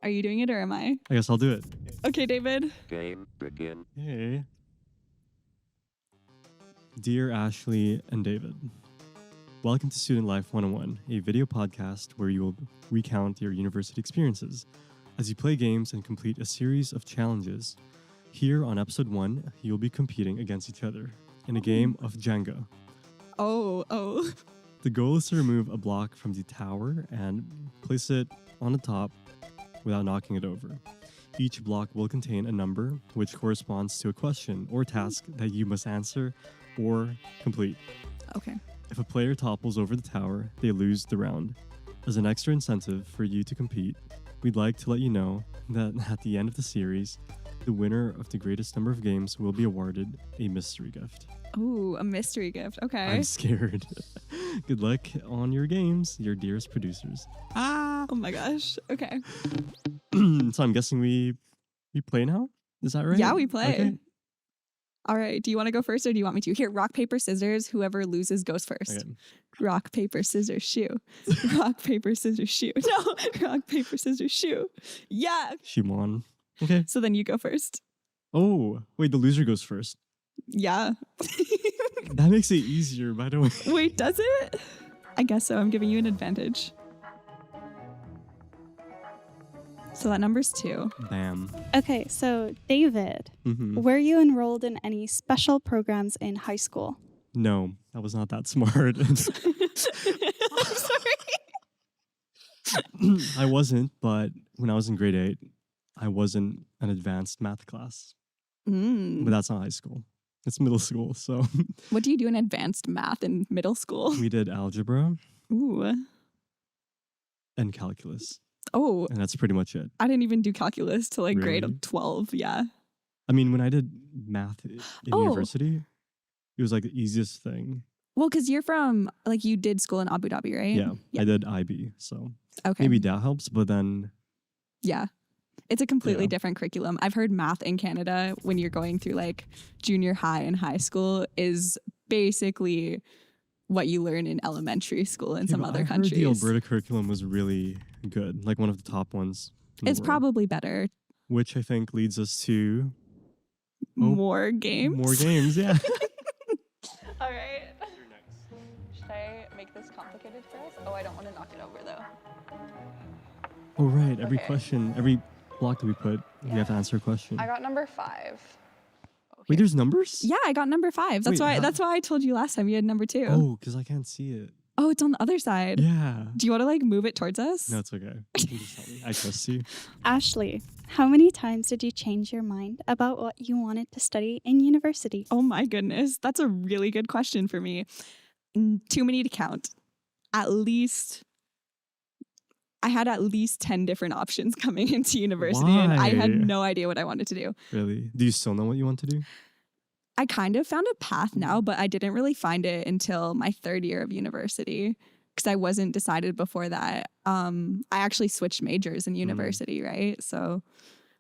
Are you doing it or am I? I guess I'll do it. Okay, David. Game begin. Hey. Dear Ashlee and David, welcome to Student Life 101, a video podcast where you will recount your university experiences as you play games and complete a series of challenges. Here on episode 1, you'll be competing against each other in a game of Jenga. Oh. The goal is to remove a block from the tower and place it on the top without knocking it over. Each block will contain a number which corresponds to a question or task that you must answer or complete. Okay. If a player topples over the tower, they lose the round. As an extra incentive for you to compete, we'd like to let you know that at the end of the series, the winner of the greatest number of games will be awarded a mystery gift. Ooh, a mystery gift. Okay. I'm scared. Good luck on your games, your dearest producers. Oh my gosh. Okay. So I'm guessing we play now? Is that right? Yeah, we play. Okay. All right. Do you want to go first or do you want me to? Here, rock, paper, scissors. Whoever loses goes first. Okay. Rock, paper, scissors, shoe. Rock, paper, scissors, shoe. No, rock, paper, scissors, shoe. Yeah. She won. Okay. So then you go first. Oh, wait, the loser goes first. Yeah. That makes it easier, by the way. Wait, does it? I guess so. I'm giving you an advantage. So that number's 2. Bam. Okay, so David, were you enrolled in any special programs in high school? No, I was not that smart. I'm sorry. I wasn't, but when I was in grade 8, I was in an advanced math class. But that's not high school. It's middle school, so. What do you do in advanced math in middle school? We did algebra. Ooh. And calculus. Oh. And that's pretty much it. I didn't even do calculus till like Really? grade 12. Yeah. I mean, when I did math in university, it was like the easiest thing. Well, because you're from, like, you did school in Abu Dhabi, right? Yeah, I did IB, so Okay. maybe that helps, but then... Yeah. It's a completely different curriculum. I've heard math in Canada when you're going through like junior high and high school is basically what you learn in elementary school in some other countries. The Alberta curriculum was really good, like one of the top ones. It's probably better. Which I think leads us to... more games? More games, yeah. All right. Should I make this complicated for us? Oh, I don't want to knock it over though. Oh, right. Every question, every block that we put, we have to answer a question. I got number 5. Wait, there's numbers? Yeah, I got number 5. That's why I told you last time you had number 2. Oh, because I can't see it. Oh, it's on the other side. Yeah. Do you want to like move it towards us? No, it's okay. You can just help me. I trust you. Ashlee, how many times did you change your mind about what you wanted to study in university? Oh my goodness. That's a really good question for me. Too many to count. I had at least 10 different options coming into university. Why? And I had no idea what I wanted to do. Really? Do you still know what you want to do? I kind of found a path now, but I didn't really find it until my 3rd year of university because I wasn't decided before that. I actually switched majors in university, right? So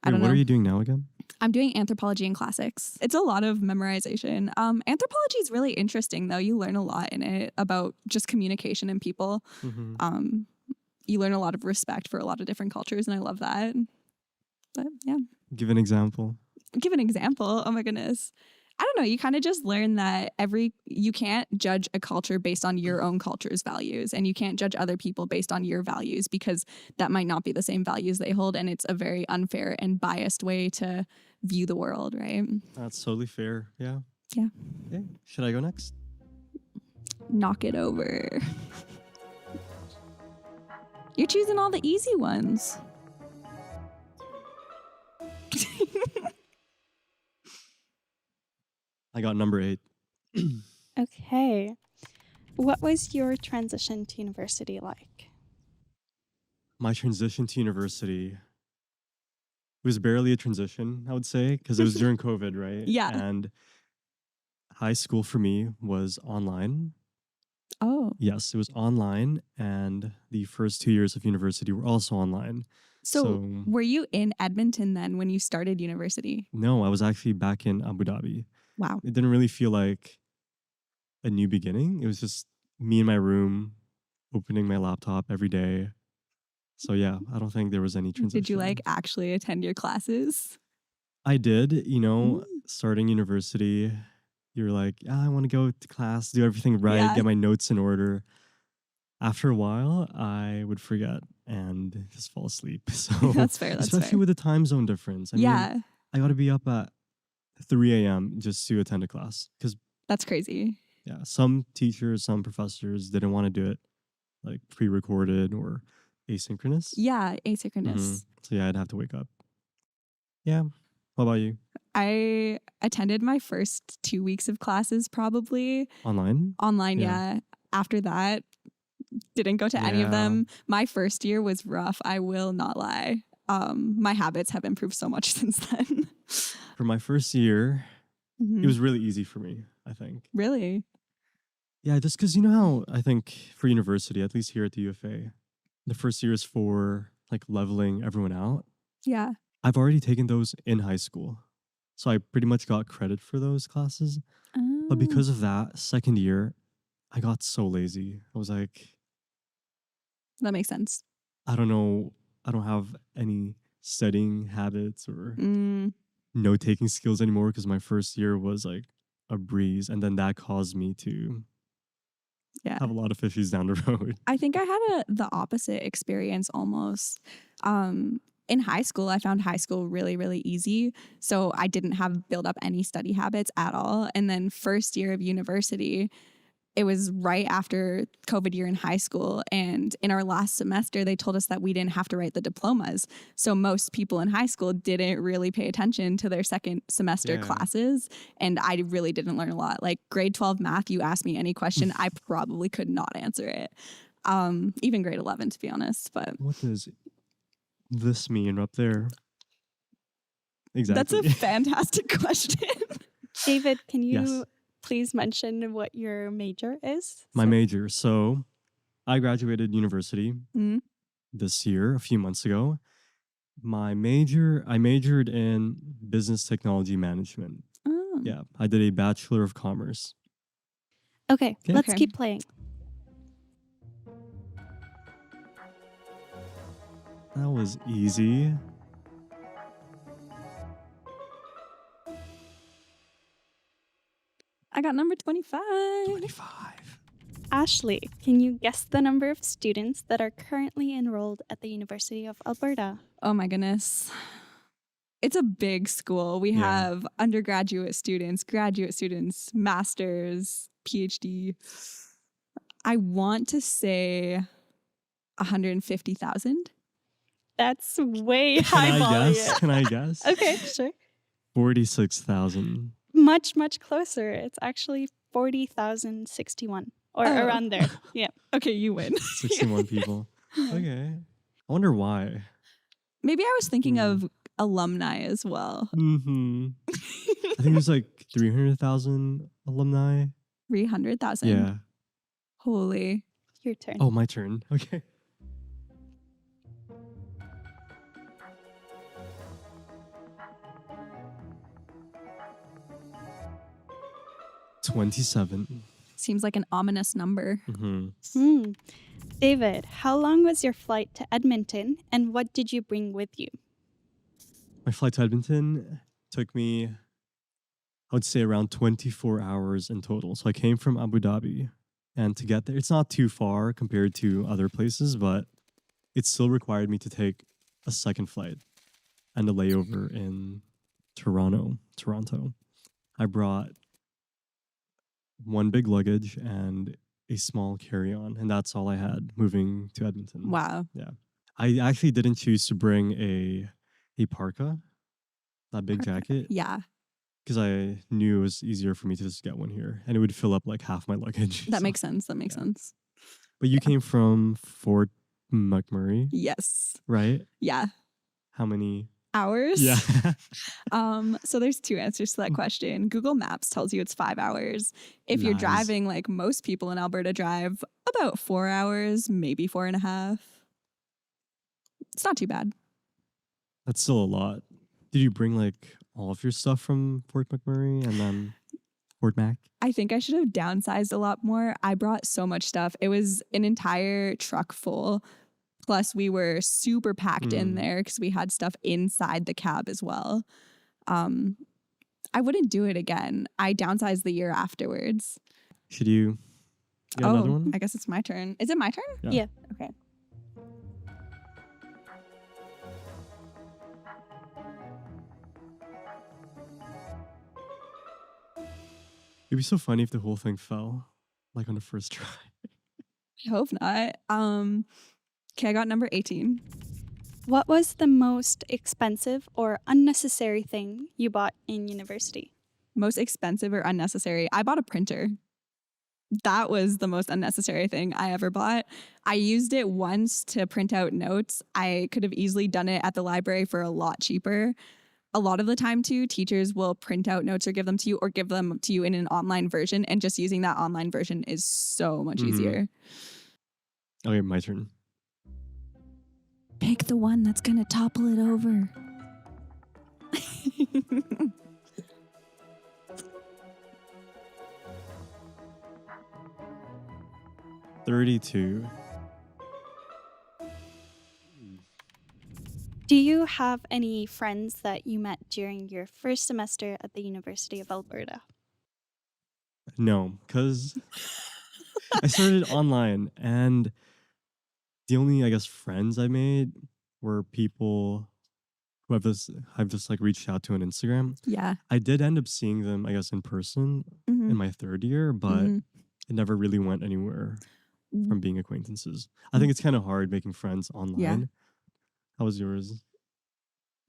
I don't know. What are you doing now again? I'm doing anthropology and classics. It's a lot of memorization. Anthropology is really interesting, though. You learn a lot in it about just communication and people. You learn a lot of respect for a lot of different cultures, and I love that. But yeah. Give an example. Give an example. Oh my goodness. I don't know. You kind of just learn that you can't judge a culture based on your own culture's values, and you can't judge other people based on your values because that might not be the same values they hold, and it's a very unfair and biased way to view the world, right? That's totally fair. Yeah. Yeah. Okay. Should I go next? Knock it over. You're choosing all the easy ones. I got number 8. Okay. What was your transition to university like? My transition to university was barely a transition, I would say, because it was during COVID, right? Yeah. And high school for me was online. Oh. Yes, it was online, and the first 2 years of university were also online. So were you in Edmonton then when you started university? No, I was actually back in Abu Dhabi. Wow. It didn't really feel like a new beginning. It was just me in my room, opening my laptop every day. So yeah, I don't think there was any transition. Did you like actually attend your classes? I did, Mm. starting university, you're like, I want to go to class, do everything right, Yeah. get my notes in order. After a while, I would forget and just fall asleep. So That's fair. That's especially fair. with the time zone difference. I mean, Yeah, I got to be up at 3 a.m. just to attend a class because that's crazy. yeah, some teachers, some professors didn't want to do it like pre-recorded or asynchronous. Yeah, asynchronous. So yeah, I'd have to wake up. Yeah. What about you? I attended my first 2 weeks of classes probably Online? online. Yeah. Yeah. After that, didn't go to any of Yeah. them. My first year was rough. I will not lie. My habits have improved so much since then. For my first year, Mhm. it was really easy for me, I think. Really? Yeah, just because you know how I think for university, at least here at the UFA, the first year is for like leveling everyone out. Yeah. I've already taken those in high school. So I pretty much got credit for those classes. But Oh. because of that, second year, I got so lazy. I was like, That makes sense. I don't know. I don't have any studying habits or Mm, note taking skills anymore because my first year was like a breeze. And then that caused me to yeah. have a lot of issues down the road. I think I had the opposite experience almost. In high school, I found high school really, really easy. So I didn't have build up any study habits at all. And then first year of university, it was right after COVID year in high school. And in our last semester, they told us that we didn't have to write the diplomas. So most people in high school didn't really pay attention to their second semester Yeah. classes. And I really didn't learn a lot. Like grade 12 math, you ask me any question, I probably could not answer it. Even grade 11, to be honest. But What does this mean up there? that's Exactly. a fantastic question. David, can you Yes. please mention what your major is? My So- major. So I graduated university Mm. this year, a few months ago. I majored in business technology management. Oh. Yeah, I did a Bachelor of Commerce. Okay, Okay. let's Okay. keep playing. That was easy. I got number 25. 25. Ashlee, can you guess the number of students that are currently enrolled at the University of Alberta? Oh my goodness. It's a big school. We Yeah. have undergraduate students, graduate students, masters, PhD. I want to say 150,000. That's way Can high I volume. guess? Can I guess? Okay, sure. 46,000. Much, much closer. It's actually 40,061 or Oh. around there. Yeah. Okay, you win. 61 people. Okay. I wonder why. Maybe I was thinking Hmm. of alumni as well. I think there's like 300,000 alumni. 300,000. Yeah. Holy. Your turn. Oh, my turn. Okay. $27. Seems like an ominous number. David, how long was your flight to Edmonton and what did you bring with you? My flight to Edmonton took me, I would say, around 24 hours in total. So I came from Abu Dhabi, and to get there, it's not too far compared to other places, but it still required me to take a second flight and a layover in Toronto. I brought one big luggage and a small carry-on, and that's all I had moving to Edmonton. Wow. I actually didn't choose to bring a parka that big jacket, Yeah, because I knew it was easier for me to just get one here, and it would fill up like half my luggage. that So, makes sense. That makes yeah. sense. But you came from Fort McMurray, Yes. right? Yeah. How many? Hours? Yeah. So there's two answers to that question. Google Maps tells you it's 5 hours. If you're Lies. driving like most people in Alberta drive, about 4 hours, maybe 4.5. It's not too bad. That's still a lot. Did you bring like all of your stuff from Fort McMurray and then Fort Mac? I think I should have downsized a lot more. I brought so much stuff. It was an entire truck full. Plus, we were super packed in there because we had stuff inside the cab as well. I wouldn't do it again. I downsized the year afterwards. Should you get another one? I guess it's my turn. Is it my turn? Yeah. Okay. It'd be so funny if the whole thing fell, like on the first try. I hope not. Okay, I got number 18. What was the most expensive or unnecessary thing you bought in university? Most expensive or unnecessary? I bought a printer. That was the most unnecessary thing I ever bought. I used it once to print out notes. I could have easily done it at the library for a lot cheaper. A lot of the time, too, teachers will print out notes or give them to you or give them to you in an online version. And just using that online version is so much easier. Okay, my turn. Pick the one that's going to topple it over. 32. Do you have any friends that you met during your first semester at the University of Alberta? No, because I started online, and the only, I guess, friends I made were people who I've just like reached out to on Instagram. Yeah. I did end up seeing them, I guess, in person in my third year, but it never really went anywhere from being acquaintances. I think it's kind of hard making friends online. Yeah. How was yours?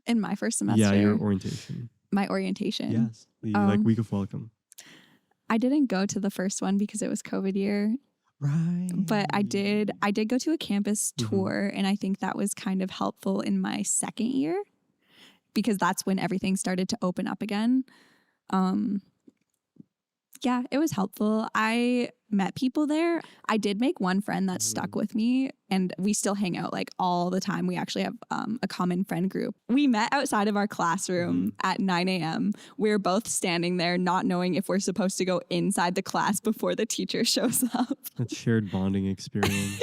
In my first semester. Yeah, your orientation. My orientation. Yes, the like week of welcome. I didn't go to the first one because it was COVID year. Right. But I did go to a campus tour, and I think that was kind of helpful in my second year because that's when everything started to open up again. Yeah, it was helpful. I met people there. I did make one friend that stuck with me, and we still hang out like all the time. We actually have a common friend group. We met outside of our classroom at 9 a.m. We're both standing there not knowing if we're supposed to go inside the class before the teacher shows up. That shared bonding experience.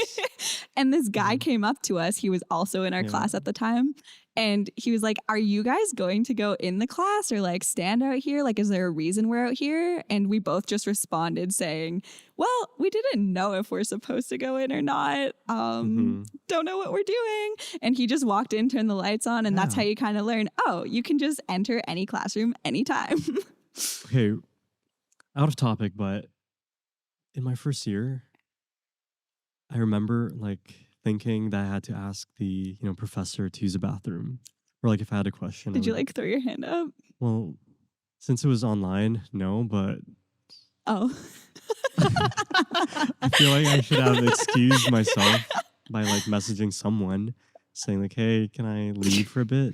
And this guy came up to us. He was also in our class at the time. And he was like, are you guys going to go in the class or like stand out here? Like, is there a reason we're out here? And we both just responded saying, well, we didn't know if we're supposed to go in or not. Don't know what we're doing. And he just walked in, turned the lights on. And that's how you kind of learn, oh, you can just enter any classroom anytime. Okay, out of topic, but in my first year, I remember like thinking that I had to ask the professor to use a bathroom, or like if I had a question. Did you like throw your hand up? Well, since it was online, no, but oh, I feel like I should have excused myself by like messaging someone saying like, "Hey, can I leave for a bit?"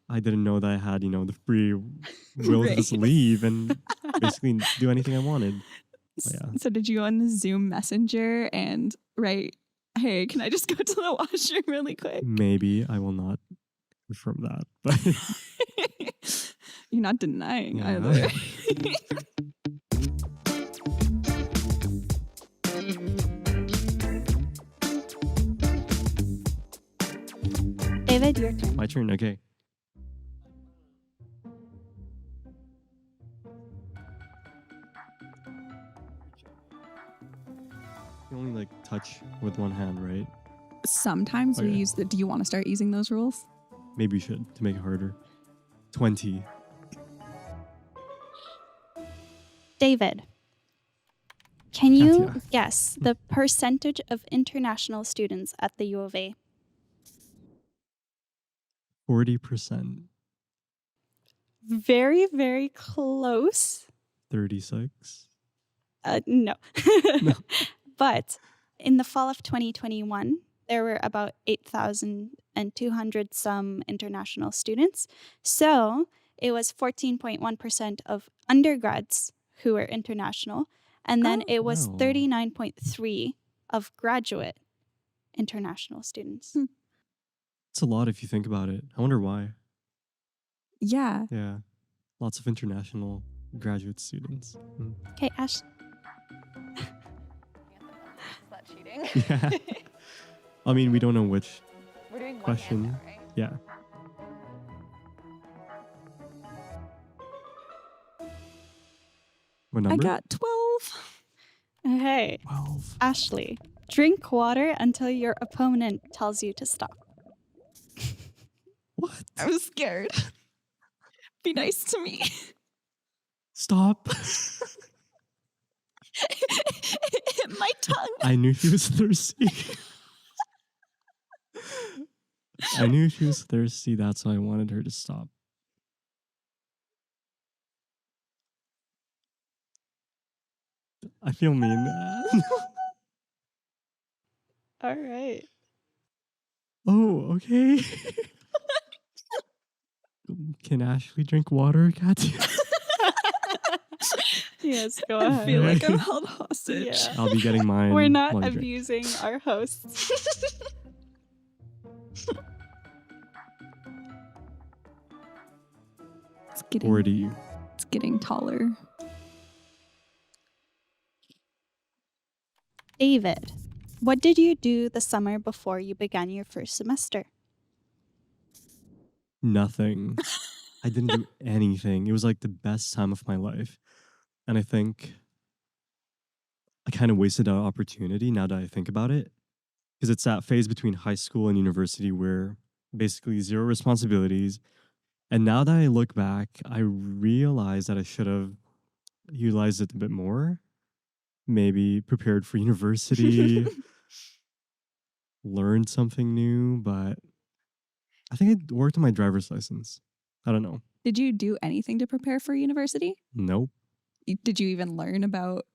I didn't know that I had the free will to just leave and basically do anything I wanted. But yeah. So did you go on the Zoom Messenger and write, hey, can I just go to the washroom really quick? Maybe. I will not confirm that. But you're not denying either. David, your turn. My turn. Okay. You only like touch with one hand, right? Sometimes we use do you want to start using those rules? Maybe you should to make it harder. 20. David, can you Katya. guess the percentage of international students at the U of A? 40%. very, very close. 36. No. No. But in the fall of 2021, there were about 8,200 some international students. So it was 14.1% of undergrads who were international. And then it was Wow. 39.3 of graduate international students. It's a lot if you think about it. I wonder why. Yeah. Yeah. Lots of international graduate students. Okay, Ash. Is that cheating? Yeah. I mean, we don't know which. We're doing one Question. hand now, right? Yeah. What I number? got 12. Okay, 12. Ashlee, drink water until your opponent tells you to stop. What? I was scared. Be nice to me. Stop. It hit my tongue. I knew she was thirsty. I knew she was thirsty. That's why I wanted her to stop. I feel mean. All right. Oh, okay. Can Ashlee drink water, Katya? Yes, go I ahead. feel like I'm held hostage. Yeah. I'll be getting mine. We're not while you drink. abusing our hosts. It's getting taller. David, what did you do the summer before you began your first semester? Nothing. I didn't do anything. It was like the best time of my life. And I think I kind of wasted an opportunity now that I think about it. Because it's that phase between high school and university where basically zero responsibilities. And now that I look back, I realize that I should have utilized it a bit more. Maybe prepared for university, learned something new, but I think I worked on my driver's license. I don't know. Did you do anything to prepare for university? Nope. Did you even learn about,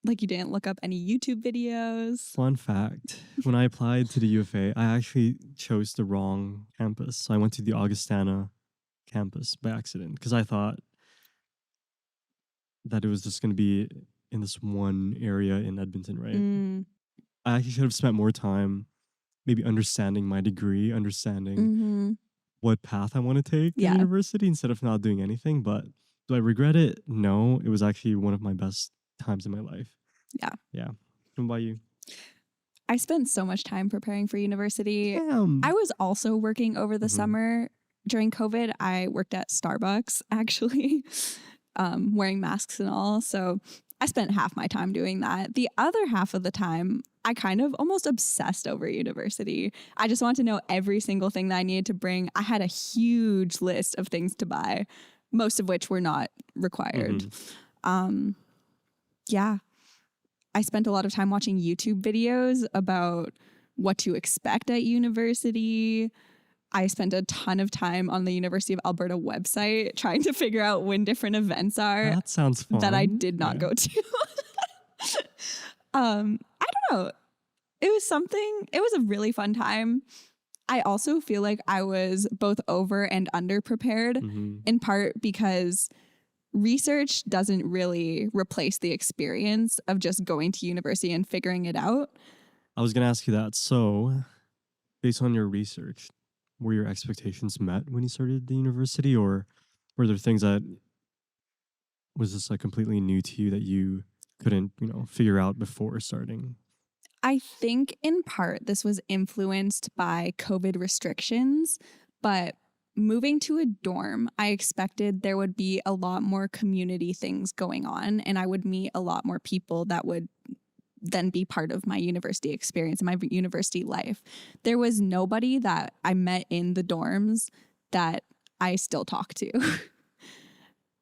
like, you didn't look up any YouTube videos? Fun fact, when I applied to the UFA, I actually chose the wrong campus. So I went to the Augustana campus by accident because I thought that it was just going to be in this one area in Edmonton, right? I actually should have spent more time maybe understanding my degree, understanding what path I want to take in university instead of not doing anything. But do I regret it? No, it was actually one of my best times in my life. Yeah. What about you? I spent so much time preparing for university. Damn. I was also working over the summer during COVID. I worked at Starbucks, actually, wearing masks and all. So I spent half my time doing that. The other half of the time, I kind of almost obsessed over university. I just wanted to know every single thing that I needed to bring. I had a huge list of things to buy, most of which were not required. Yeah. I spent a lot of time watching YouTube videos about what to expect at university. I spent a ton of time on the University of Alberta website trying to figure out when different events are That sounds fun. that I did not go to. I don't know. It was a really fun time. I also feel like I was both over and under prepared in part because research doesn't really replace the experience of just going to university and figuring it out. I was going to ask you that. So, based on your research, were your expectations met when you started the university, or were there things that was this like completely new to you that you couldn't, figure out before starting? I think in part this was influenced by COVID restrictions, but moving to a dorm, I expected there would be a lot more community things going on, and I would meet a lot more people that would then be part of my university experience and my university life. There was nobody that I met in the dorms that I still talk to.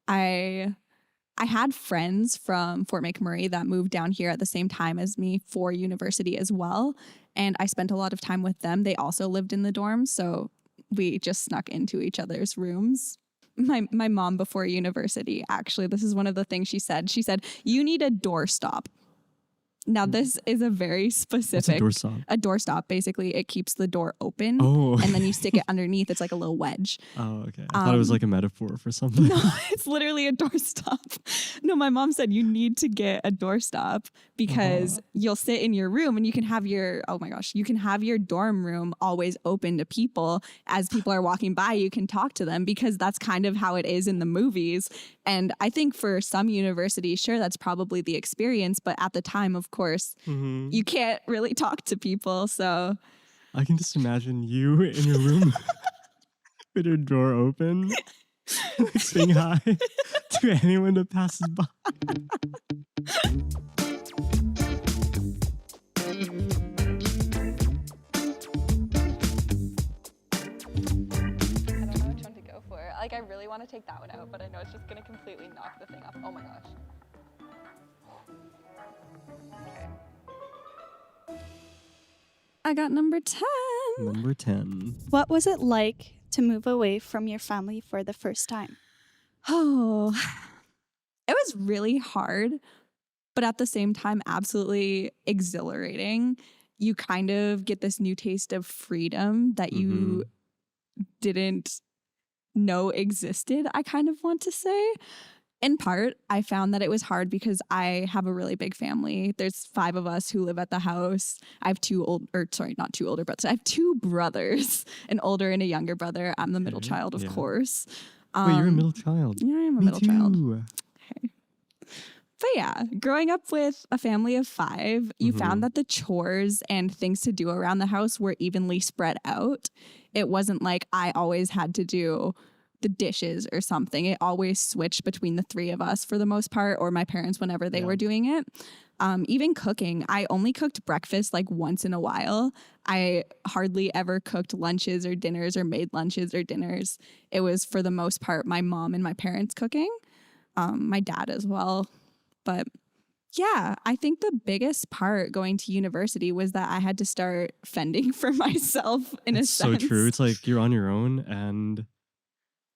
I had friends from Fort McMurray that moved down here at the same time as me for university as well, and I spent a lot of time with them. They also lived in the dorms, so we just snuck into each other's rooms. my mom before university, actually, this is one of the things she said. She said, you need a doorstop. Now, this is a very specific... What's a doorstop? A doorstop, basically, it keeps the door open. Oh. And then you stick it underneath. It's like a little wedge. Oh, okay. I thought it was like a metaphor for something. No, it's literally a doorstop. No, my mom said you need to get a doorstop because you'll sit in your room and you can have your, oh my gosh, you can have your dorm room always open to people. As people are walking by, you can talk to them because that's kind of how it is in the movies. And I think for some universities, sure, that's probably the experience. But at the time, of course, you can't really talk to people. So I can just imagine you in your room with your door open, like saying hi to anyone that passes by. Like, I really want to take that one out, but I know it's just going to completely knock the thing off. Oh my gosh. Okay. I got number 10. Number 10. What was it like to move away from your family for the first time? Oh, it was really hard, but at the same time, absolutely exhilarating. You kind of get this new taste of freedom that you didn't know existed, I kind of want to say. In part, I found that it was hard because I have a really big family. There's 5 of us who live at the house. I have not 2 older brothers. I have 2 brothers, an older and a younger brother. I'm the middle child, of course. Wait, you're a middle child. Yeah, I am a Me middle too. child. Okay. But yeah, growing up with a family of 5, you found that the chores and things to do around the house were evenly spread out. It wasn't like I always had to do the dishes or something. It always switched between the 3 of us for the most part, or my parents whenever they were doing it. Even cooking, I only cooked breakfast like once in a while. I hardly ever cooked lunches or dinners or made lunches or dinners. It was for the most part my mom and my parents cooking, my dad as well. But yeah, I think the biggest part going to university was that I had to start fending for myself in a sense. So true. It's like you're on your own and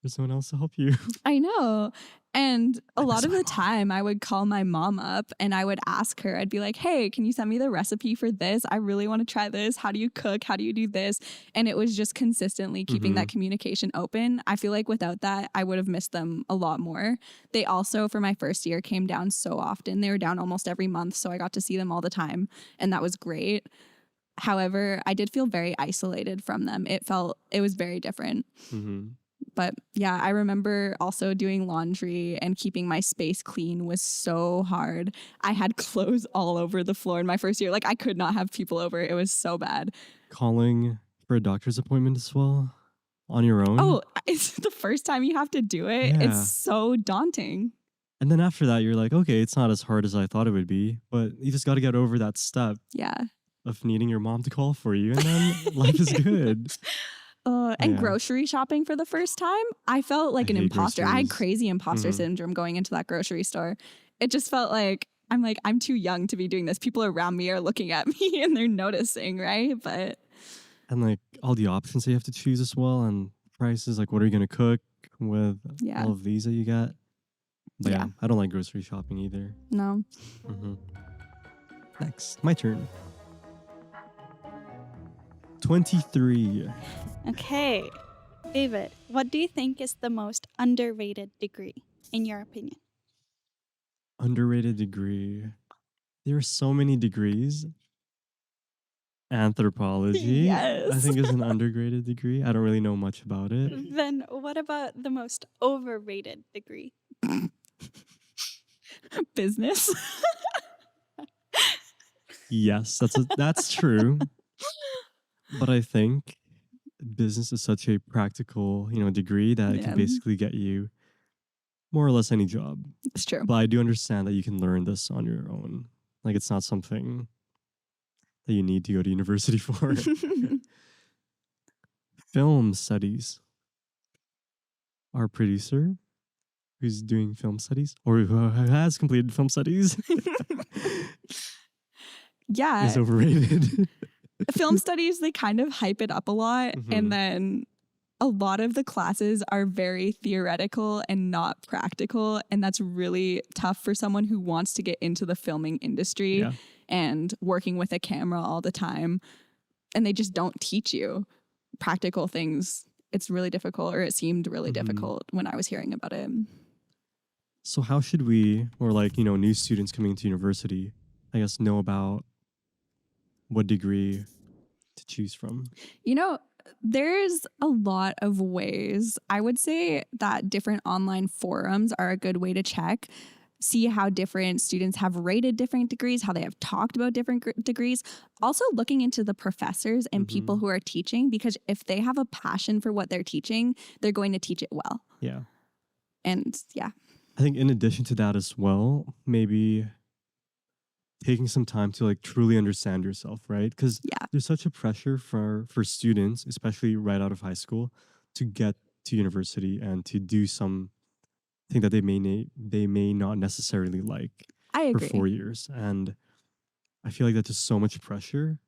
there's someone else to help you. I know. And a lot of the time I would call my mom up and I would ask her, I'd be like, hey, can you send me the recipe for this? I really want to try this. How do you cook? How do you do this? And it was just consistently keeping that communication open. I feel like without that, I would have missed them a lot more. They also, for my first year, came down so often. They were down almost every month. So I got to see them all the time. And that was great. However, I did feel very isolated from them. It was very different. But yeah, I remember also doing laundry and keeping my space clean was so hard. I had clothes all over the floor in my first year. Like I could not have people over. It was so bad. Calling for a doctor's appointment as well on your own. Oh, it's the first time you have to do it. Yeah. It's so daunting. And then after that, you're like, okay, it's not as hard as I thought it would be, but you just got to get over that step Yeah. of needing your mom to call for you. And then life is good. And grocery shopping for the first time, I felt like an imposter. I had crazy imposter syndrome going into that grocery store. It just felt like, I'm too young to be doing this. People around me are looking at me and they're noticing, right? And like all the options that you have to choose as well, and prices, like what are you going to cook with all of these that you got? But yeah, I don't like grocery shopping either. No. Next, my turn. 23. Okay. David, what do you think is the most underrated degree, in your opinion? Underrated degree. There are so many degrees. Anthropology, I think, is an underrated degree. I don't really know much about it. Then what about the most overrated degree? Business. Yes, that's true. But I think business is such a practical, degree that it can basically get you more or less any job. It's true. But I do understand that you can learn this on your own. Like it's not something that you need to go to university for. Film studies. Our producer, who's doing film studies, or who has completed film studies, is overrated. Film studies, they kind of hype it up a lot. And then a lot of the classes are very theoretical and not practical. And that's really tough for someone who wants to get into the filming industry Yeah. and working with a camera all the time. And they just don't teach you practical things. It's really difficult, or it seemed really difficult when I was hearing about it. So how should we, or like, new students coming into university, I guess, know about what degree to choose from? There's a lot of ways. I would say that different online forums are a good way to check. See how different students have rated different degrees, how they have talked about different degrees. Also looking into the professors and people who are teaching, because if they have a passion for what they're teaching, they're going to teach it well. Yeah. And yeah. I think in addition to that as well, maybe taking some time to like truly understand yourself, right? Because there's such a pressure for students, especially right out of high school, to get to university and to do something that they may not necessarily like for 4 years. And I feel like that's just so much pressure,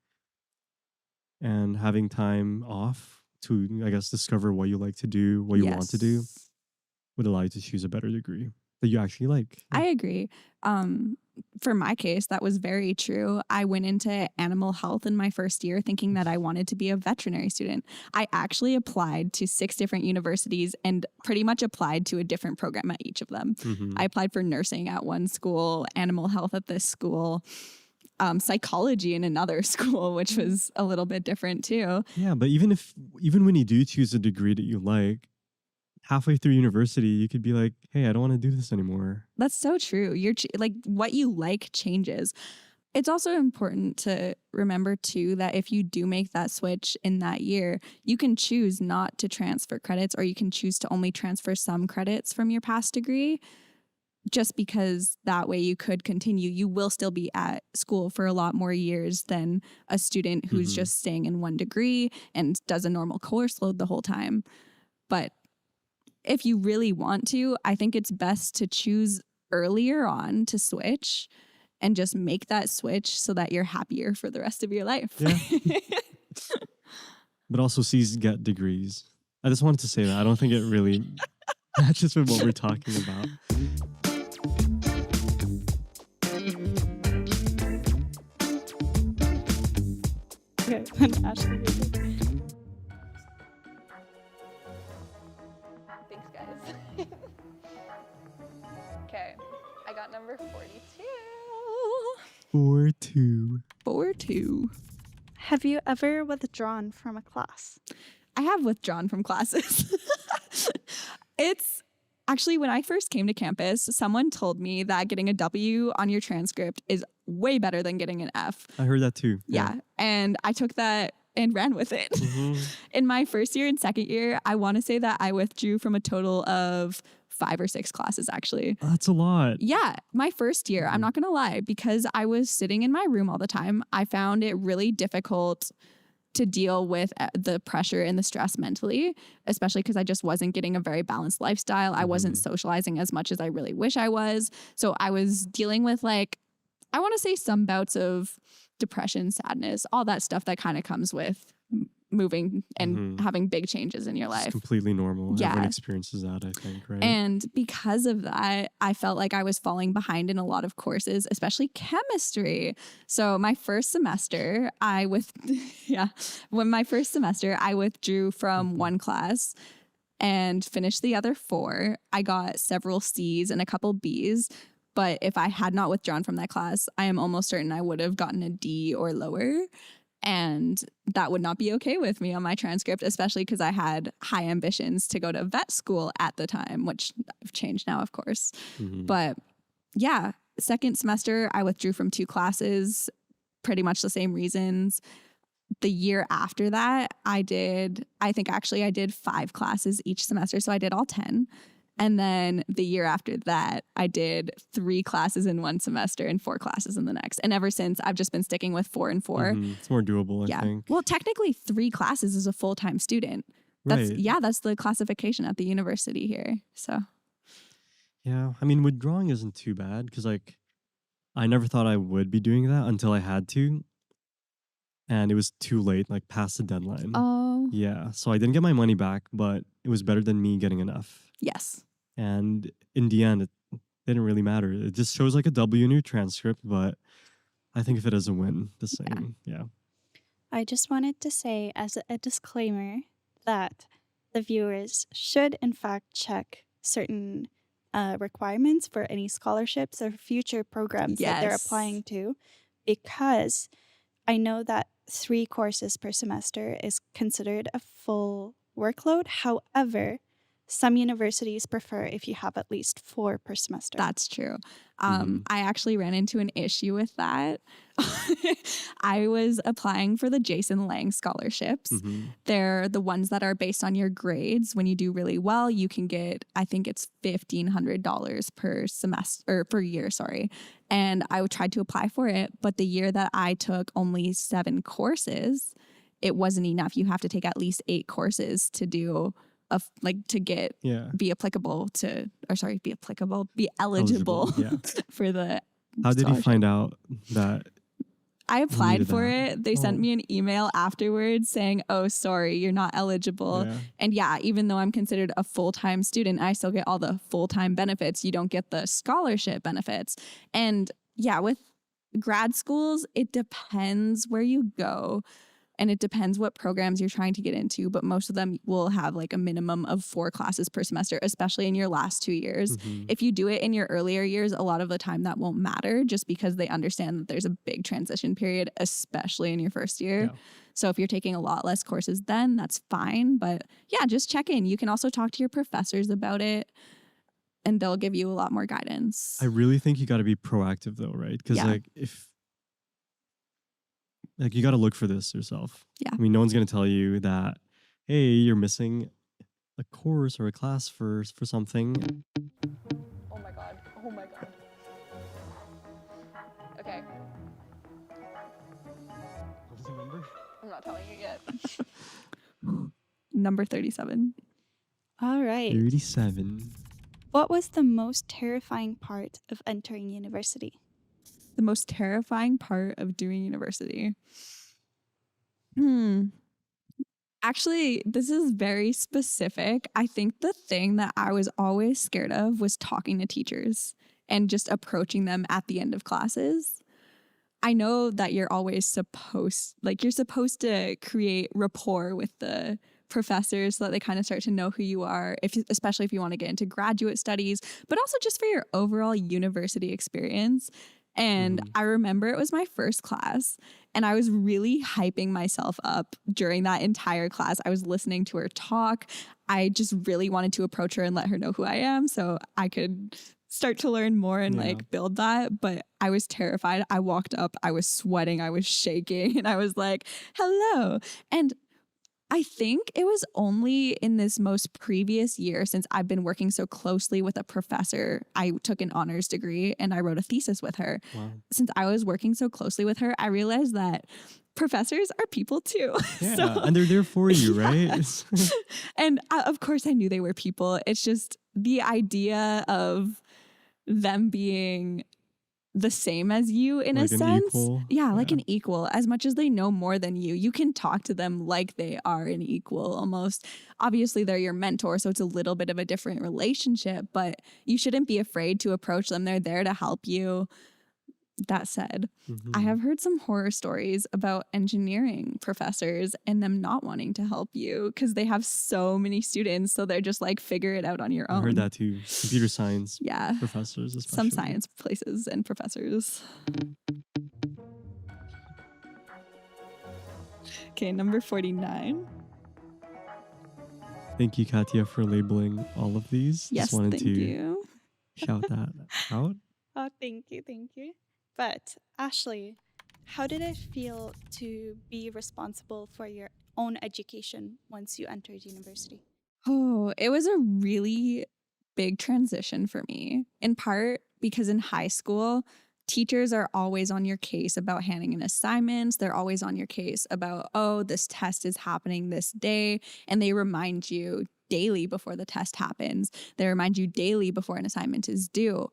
and having time off to, I guess, discover what you like to do, what you want to do, would allow you to choose a better degree that you actually like. I agree. For my case, that was very true. I went into animal health in my first year thinking that I wanted to be a veterinary student. I actually applied to 6 different universities and pretty much applied to a different program at each of them. I applied for nursing at one school, animal health at this school, psychology in another school, which was a little bit different too. Yeah, but even when you do choose a degree that you like, halfway through university, you could be like, hey, I don't want to do this anymore. That's so true. You're like, what you like changes. It's also important to remember too that if you do make that switch in that year, you can choose not to transfer credits, or you can choose to only transfer some credits from your past degree, just because that way you could continue. You will still be at school for a lot more years than a student who's just staying in one degree and does a normal course load the whole time. But if you really want to, I think it's best to choose earlier on to switch and just make that switch so that you're happier for the rest of your life. Yeah. But also C's get degrees. I just wanted to say that. I don't think it really matches with what we're talking about. Okay, Ashlee. Thanks, guys. Okay, I got number 42. 4-2. Have you ever withdrawn from a class? I have withdrawn from classes. It's actually, when I first came to campus, someone told me that getting a W on your transcript is way better than getting an F. I heard that too. Yeah. And I took that and ran with it. In my first year and second year, I want to say that I withdrew from a total of 5 or 6 classes, actually. That's a lot. Yeah. My first year, I'm not going to lie, because I was sitting in my room all the time, I found it really difficult to deal with the pressure and the stress mentally, especially because I just wasn't getting a very balanced lifestyle. I wasn't socializing as much as I really wish I was. So I was dealing with, like, I want to say some bouts of depression, sadness, all that stuff that kind of comes with moving and having big changes in your life. It's completely normal. Yeah. Everyone experiences that, I think, right? And because of that, I felt like I was falling behind in a lot of courses, especially chemistry. So my first semester, I withdrew from one class and finished the other 4. I got several C's and a couple B's. But if I had not withdrawn from that class, I am almost certain I would have gotten a D or lower. And that would not be okay with me on my transcript, especially because I had high ambitions to go to vet school at the time, which I've changed now, of course. But yeah, second semester, I withdrew from 2 classes, pretty much the same reasons. The year after that, I did 5 classes each semester. So I did all 10. And then the year after that, I did 3 classes in one semester and 4 classes in the next. And ever since, I've just been sticking with 4 and 4. It's more doable, I think. Well, technically 3 classes is a full-time student. That's the classification at the university here. So yeah, I mean, withdrawing isn't too bad because, like, I never thought I would be doing that until I had to. And it was too late, like past the deadline. Oh, Oh. Yeah. So I didn't get my money back, but it was better than me getting enough. Yes. And in the end, it didn't really matter. It just shows like a W in your transcript, but I think if it is a win, the same. Yeah. I just wanted to say as a disclaimer that the viewers should in fact check certain requirements for any scholarships or future programs that they're Yes. applying to, because I know that 3 courses per semester is considered a full workload. However, some universities prefer if you have at least 4 per semester. That's true. Mhm. I actually ran into an issue with that. I was applying for the Jason Lang scholarships. Mhm. They're the ones that are based on your grades. When you do really well, you can get, I think it's $1,500 per semester or per year, sorry. And I tried to apply for it, but the year that I took only 7 courses, it wasn't enough. You have to take at least 8 courses to do to get Yeah. be eligible Yeah. for the How did you scholarship. find out that? I applied needed for that? it. They sent Oh. me an email afterwards saying, "Oh, sorry, you're not eligible." Yeah. And yeah, even though I'm considered a full-time student, I still get all the full-time benefits. You don't get the scholarship benefits. And yeah, with grad schools, it depends where you go. And it depends what programs you're trying to get into, but most of them will have like a minimum of 4 classes per semester, especially in your last 2 years. Mhm. If you do it in your earlier years, a lot of the time that won't matter just because they understand that there's a big transition period, especially in your first year. Yeah. So if you're taking a lot less courses then, that's fine. But yeah, just check in. You can also talk to your professors about it and they'll give you a lot more guidance. I really think you got to be proactive though, right? Because Yeah. like you got to look for this yourself. Yeah. I mean, no one's gonna tell you that, hey, you're missing a course or a class for something. Oh my god. Oh my god. Okay, What is the number? I'm not telling you yet. Number 37. All right. 37. What was the most terrifying part of entering university? The most terrifying part of doing university. Actually, this is very specific. I think the thing that I was always scared of was talking to teachers and just approaching them at the end of classes. I know that you're supposed to create rapport with the professors so that they kind of start to know who you are, especially if you want to get into graduate studies, but also just for your overall university experience. And I remember it was my first class and I was really hyping myself up during that entire class. I was listening to her talk. I just really wanted to approach her and let her know who I am so I could start to learn more and like build that. But I was terrified. I walked up, I was sweating, I was shaking, and I was like, hello. And I think it was only in this most previous year since I've been working so closely with a professor. I took an honors degree and I wrote a thesis with her. Wow. Since I was working so closely with her, I realized that professors are people too. Yeah, and they're there for you, right? And of course I knew they were people. It's just the idea of them being the same as you in Like a an sense. equal? Yeah, like Yeah. an equal. As much as they know more than you can talk to them like they are an equal almost. Obviously, they're your mentor, so it's a little bit of a different relationship, but you shouldn't be afraid to approach them. They're there to help you. That said, I have heard some horror stories about engineering professors and them not wanting to help you because they have so many students. So they're just like, figure it out on your own. I heard that too. Computer science Yeah. professors, especially. Some science places and professors. Okay, number 49. Thank you, Katya, for labeling all of these. Yes, Just wanted thank to you. shout that out. Oh, thank you. Thank you. But Ashlee, how did it feel to be responsible for your own education once you entered university? Oh, it was a really big transition for me, in part because in high school, teachers are always on your case about handing in assignments. They're always on your case about, oh, this test is happening this day. And they remind you daily before the test happens. They remind you daily before an assignment is due.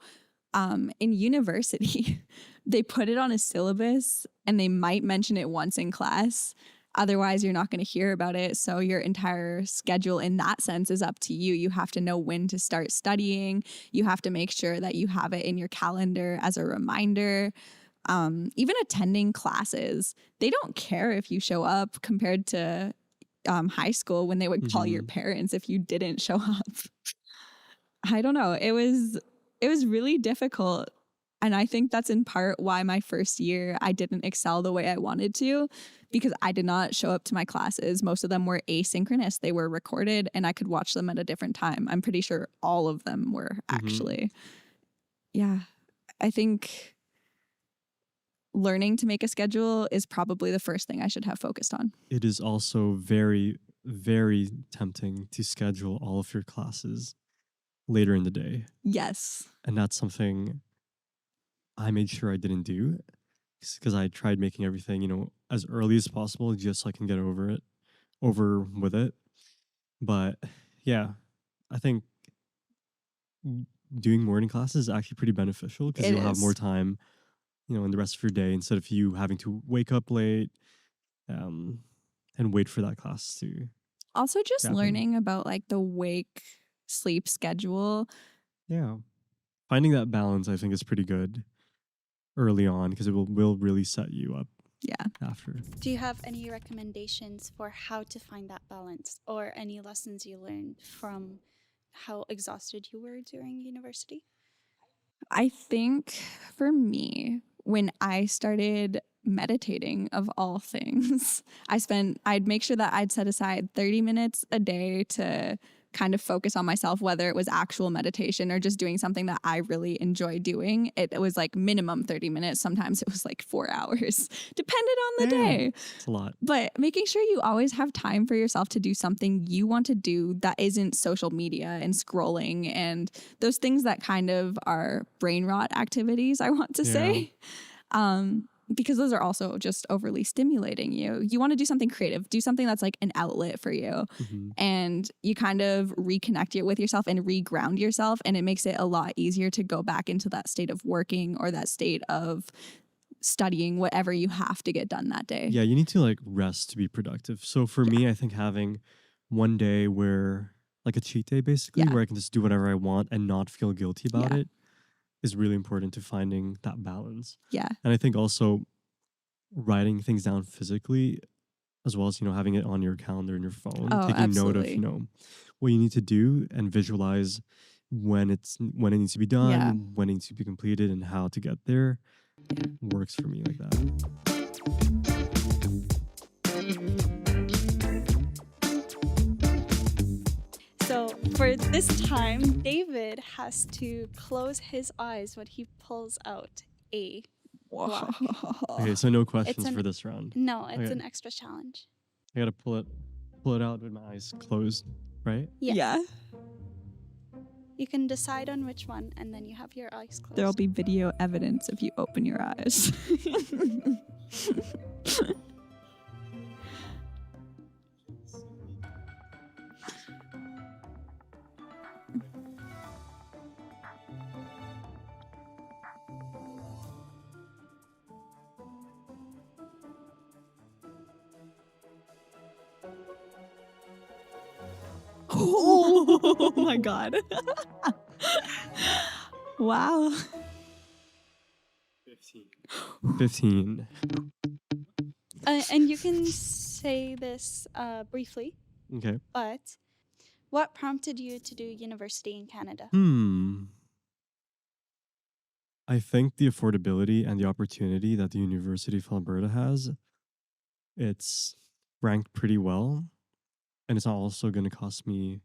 In university, they put it on a syllabus and they might mention it once in class. Otherwise, you're not going to hear about it. So your entire schedule in that sense is up to you. You have to know when to start studying. You have to make sure that you have it in your calendar as a reminder. Even attending classes, they don't care if you show up compared to high school when they would call your parents if you didn't show up. I don't know. It was really difficult. And I think that's in part why my first year I didn't excel the way I wanted to, because I did not show up to my classes. Most of them were asynchronous. They were recorded and I could watch them at a different time. I'm pretty sure all of them were actually. Yeah. I think learning to make a schedule is probably the first thing I should have focused on. It is also very, very tempting to schedule all of your classes later in the day. Yes. And that's something I made sure I didn't do, because I tried making everything, as early as possible just so I can get over with it. But yeah, I think doing morning classes is actually pretty beneficial because you'll have more time, in the rest of your day instead of you having to wake up late and wait for that class to Also just happen. learning about like the wake sleep schedule. Yeah. Finding that balance, I think, is pretty good early on because it will really set you up after. Do you have any recommendations for how to find that balance, or any lessons you learned from how exhausted you were during university? I think for me, when I started meditating, of all things, I'd make sure that I'd set aside 30 minutes a day to kind of focus on myself, whether it was actual meditation or just doing something that I really enjoy doing. It was like minimum 30 minutes. Sometimes it was like 4 hours, depended on the day. It's a lot. But making sure you always have time for yourself to do something you want to do that isn't social media and scrolling and those things that kind of are brain rot activities, I want to say. Because those are also just overly stimulating you. You want to do something creative, do something that's like an outlet for you. And you kind of reconnect it with yourself and reground yourself. And it makes it a lot easier to go back into that state of working or that state of studying whatever you have to get done that day. Yeah, you need to like rest to be productive. So for me, I think having one day where, like a cheat day basically, where I can just do whatever I want and not feel guilty about it is really important to finding that balance. Yeah. And I think also writing things down physically, as well as, having it on your calendar and your phone, taking note of, what you need to do and visualize when it needs to be done, when it needs to be completed, and how to get there works for me like that. So for this time, David has to close his eyes when he pulls out a block. Okay, so no questions for this round. No, it's an extra challenge. I gotta pull it out with my eyes closed, right? Yeah. You can decide on which one, and then you have your eyes closed. There'll be video evidence if you open your eyes. Oh my God. Wow. 15. And you can say this briefly. Okay. But what prompted you to do university in Canada? I think the affordability and the opportunity that the University of Alberta has, it's ranked pretty well. And it's also going to cost me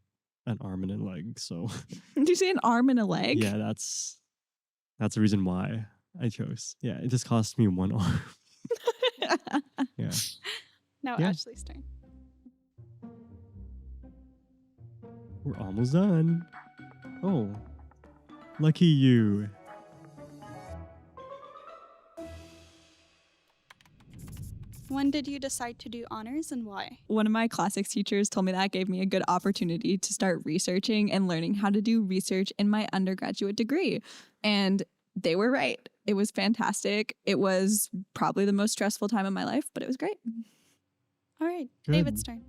an arm and a leg. So Did you say an arm and a leg? yeah, that's the reason why I chose. Yeah, it just cost me one arm. Yeah. Now Ashlee's turn. We're almost done. Oh, lucky you. When did you decide to do honors and why? One of my classics teachers told me that gave me a good opportunity to start researching and learning how to do research in my undergraduate degree. And they were right. It was fantastic. It was probably the most stressful time of my life, but it was great. All right, Good. David's turn.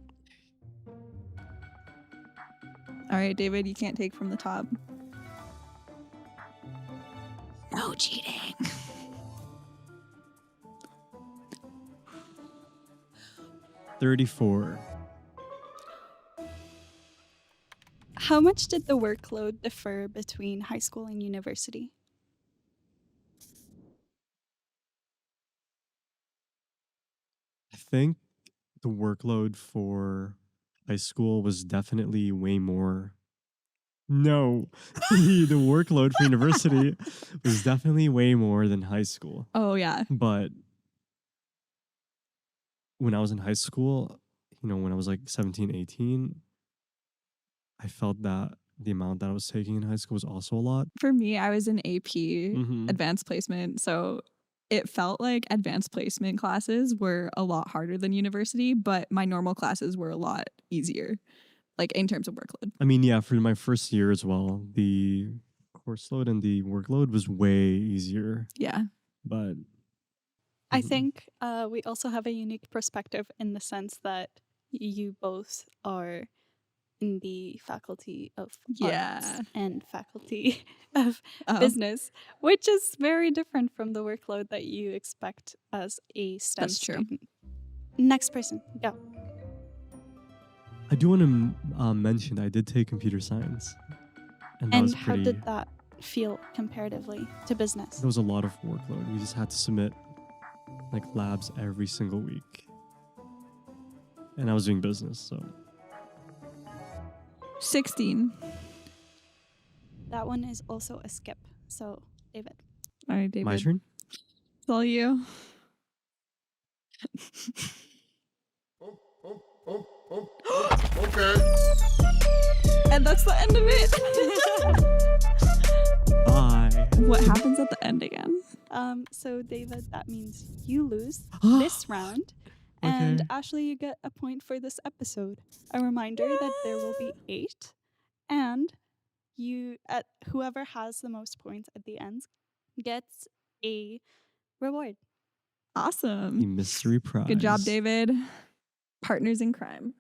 All right, David, you can't take from the top. No cheating. $34. How much did the workload differ between high school and university? I think the workload for high school was definitely way more. No, the workload for university was definitely way more than high school. Oh, yeah. But when I was in high school, when I was like 17, 18, I felt that the amount that I was taking in high school was also a lot. For me, I was in AP, Mhm. advanced placement. So it felt like advanced placement classes were a lot harder than university, but my normal classes were a lot easier, like in terms of workload. I mean, yeah, for my first year as well, the course load and the workload was way easier. Yeah. But I Mhm. think we also have a unique perspective in the sense that you both are in the faculty of Yeah. arts and faculty of Oh, business, which is very different from the workload that you expect as a STEM That's true. student. Next person, go. I do want to mention I did take computer science, and that And was how pretty. did that feel comparatively to business? There was a lot of workload. We just had to submit like labs every single week, and I was doing business, so 16. That one is also a skip. So, David. All right, David. my turn. It's all you. Okay. And that's the end of it. Bye. What happens at the end again? So David, that means you lose this round. And Okay. Ashlee, you get a point for this episode. A reminder that there will be 8. And whoever has the most points at the end gets a reward. The Awesome. mystery prize. Good job, David. Partners in crime.